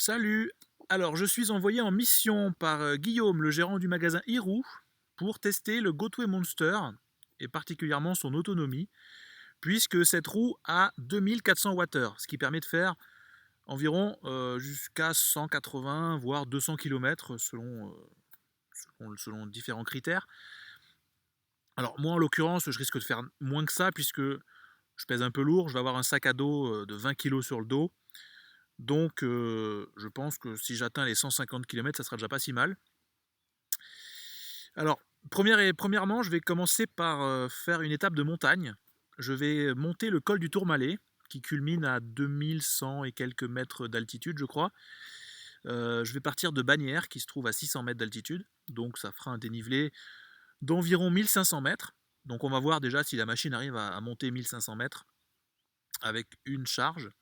Salut! Alors, je suis envoyé en mission par Guillaume, le gérant du magasin Hirou, pour tester le Goatway Monster, et particulièrement son autonomie, puisque cette roue a 2400 Wh, ce qui permet de faire environ jusqu'à 180 voire 200 km selon différents critères. Alors, moi en l'occurrence, je risque de faire moins que ça, puisque je pèse un peu lourd, je vais avoir un sac à dos de 20 kg sur le dos. Donc, je pense que si j'atteins les 150 km, ça sera déjà pas si mal. Alors, premièrement, je vais commencer par faire une étape de montagne. Je vais monter le col du Tourmalet, qui culmine à 2100 et quelques mètres d'altitude, je crois. Je vais partir de Bagnères, qui se trouve à 600 mètres d'altitude. Donc, ça fera un dénivelé d'environ 1500 mètres. Donc, on va voir déjà si la machine arrive à monter 1500 mètres avec une charge.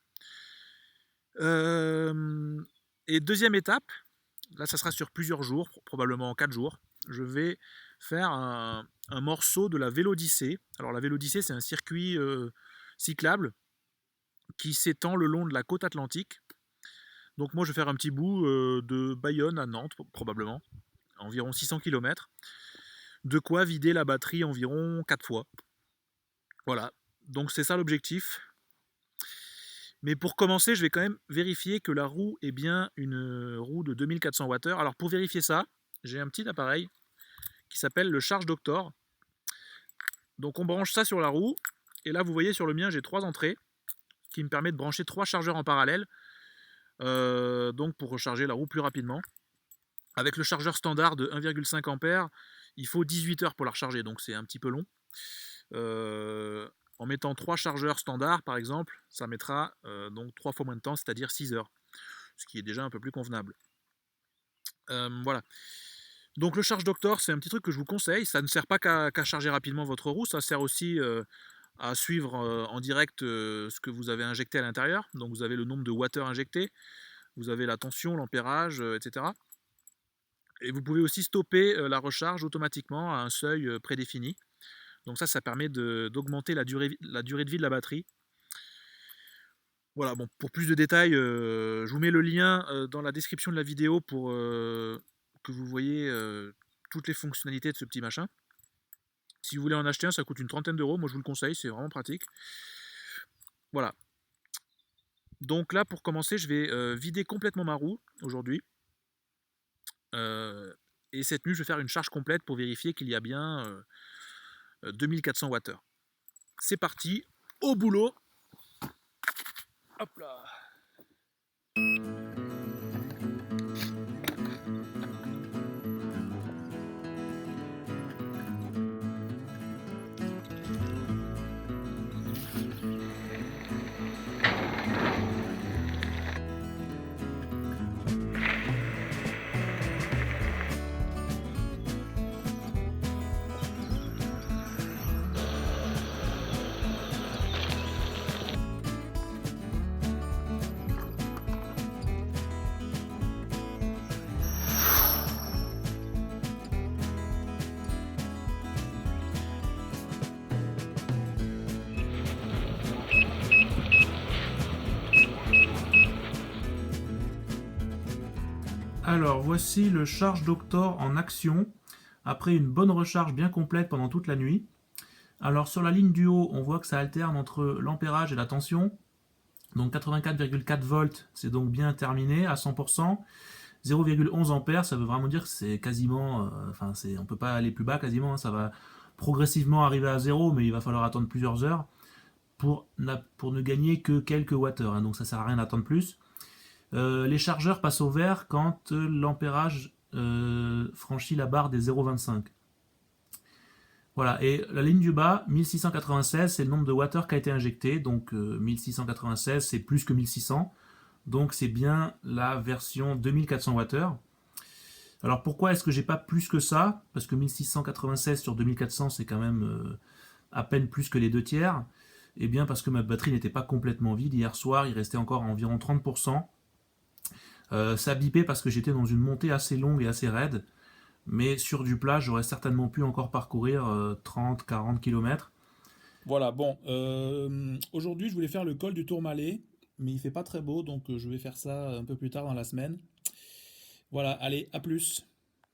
Et deuxième étape, là ça sera sur plusieurs jours, probablement 4 jours, je vais faire un morceau de la Vélodyssée. Alors la Vélodyssée, c'est un circuit cyclable qui s'étend le long de la côte atlantique. Donc moi je vais faire un petit bout de Bayonne à Nantes, probablement, environ 600 km. De quoi vider la batterie environ 4 fois. Voilà, donc c'est ça l'objectif. Mais pour commencer, je vais quand même vérifier que la roue est bien une roue de 2400 Wh. Alors pour vérifier ça, j'ai un petit appareil qui s'appelle le Charge Doctor. Donc on branche ça sur la roue, et là vous voyez sur le mien j'ai 3 entrées, qui me permettent de brancher 3 chargeurs en parallèle, donc pour recharger la roue plus rapidement. Avec le chargeur standard de 1,5 A, il faut 18 heures pour la recharger, donc c'est un petit peu long. En mettant 3 chargeurs standards par exemple, ça mettra donc 3 fois moins de temps, c'est-à-dire 6 heures, ce qui est déjà un peu plus convenable. Voilà. Donc le Charge Doctor, c'est un petit truc que je vous conseille. Ça ne sert pas qu'à charger rapidement votre roue, ça sert aussi à suivre en direct ce que vous avez injecté à l'intérieur. Donc vous avez le nombre de watts injectés, vous avez la tension, l'ampérage, etc. Et vous pouvez aussi stopper la recharge automatiquement à un seuil prédéfini. Donc ça permet d'augmenter la durée de vie de la batterie. Voilà, bon, pour plus de détails, je vous mets le lien dans la description de la vidéo pour que vous voyez toutes les fonctionnalités de ce petit machin. Si vous voulez en acheter un, ça coûte une trentaine d'euros. Moi, je vous le conseille, c'est vraiment pratique. Voilà. Donc là, pour commencer, je vais vider complètement ma roue aujourd'hui. Et cette nuit, je vais faire une charge complète pour vérifier qu'il y a bien 2400 Wh. C'est parti, au boulot. Hop là. Alors voici le Charge Doctor en action, après une bonne recharge bien complète pendant toute la nuit. Alors sur la ligne du haut, on voit que ça alterne entre l'ampérage et la tension. Donc 84,4 volts, c'est donc bien terminé à 100%. 0,11 ampères, ça veut vraiment dire que c'est quasiment, on peut pas aller plus bas quasiment, hein, ça va progressivement arriver à 0, mais il va falloir attendre plusieurs heures pour ne gagner que quelques wattheures, hein, donc ça sert à rien d'attendre plus. Les chargeurs passent au vert quand l'ampérage franchit la barre des 0,25. Voilà, et la ligne du bas, 1696, c'est le nombre de wattheures qui a été injecté, donc 1696 c'est plus que 1600, donc c'est bien la version 2400 wattheures. Alors pourquoi est-ce que j'ai pas plus que ça? Parce que 1696 sur 2400 c'est quand même à peine plus que les 2 tiers. Eh bien parce que ma batterie n'était pas complètement vide, hier soir il restait encore environ 30%. Ça bipait parce que j'étais dans une montée assez longue et assez raide, mais sur du plat, j'aurais certainement pu encore parcourir 30-40 km. Voilà, bon, aujourd'hui je voulais faire le col du Tourmalet, mais il fait pas très beau, donc je vais faire ça un peu plus tard dans la semaine. Voilà, allez, à plus.